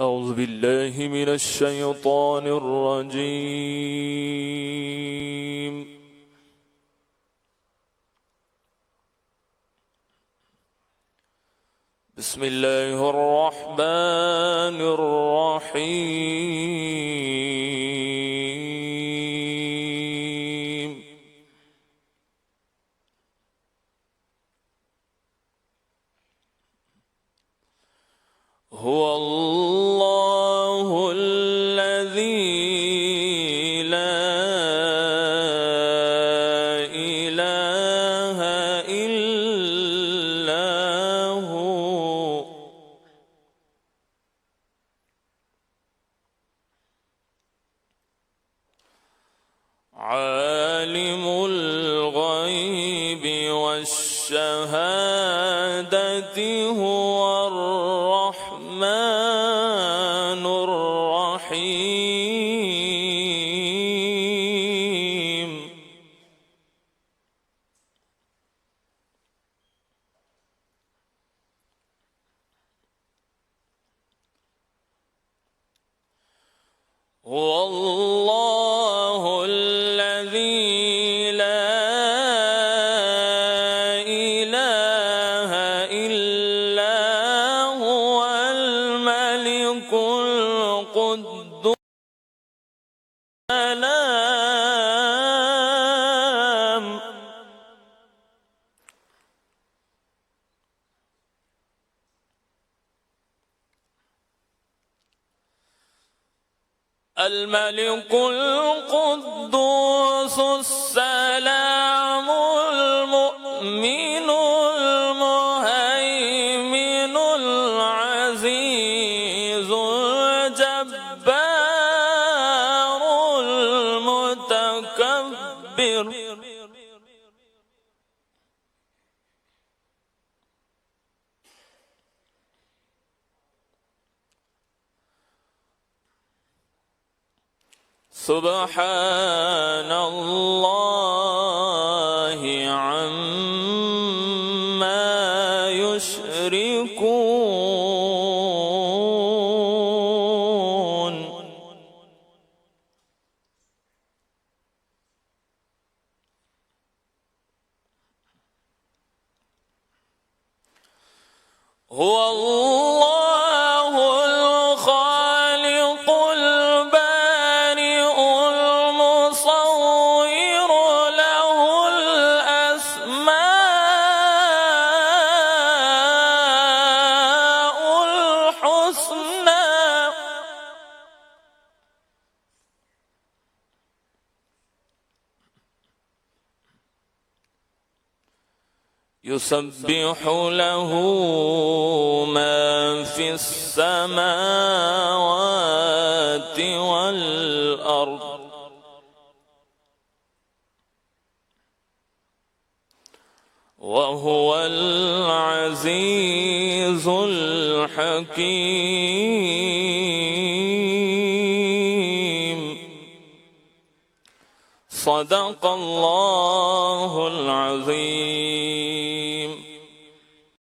أعوذ بالله من الشيطان الرجيم. بسم الله الرحمن الرحيم. هو الله الذي لا إله إلا هو عالم الغيب والشهادة هو الرحمن الرحيم. هو الله الذي لا إله إلا هو الملك القدوس السلام الملك القدوس السلام المؤمن المهيمن العزيز الجبار المتكبر. سبحان الله عما يشركون. هو الله الخالق البارئ المصور له الأسماء الحسنى. يسبح له ما في السماوات والأرض وهو العزيز الحكيم. صدق الله العظيم.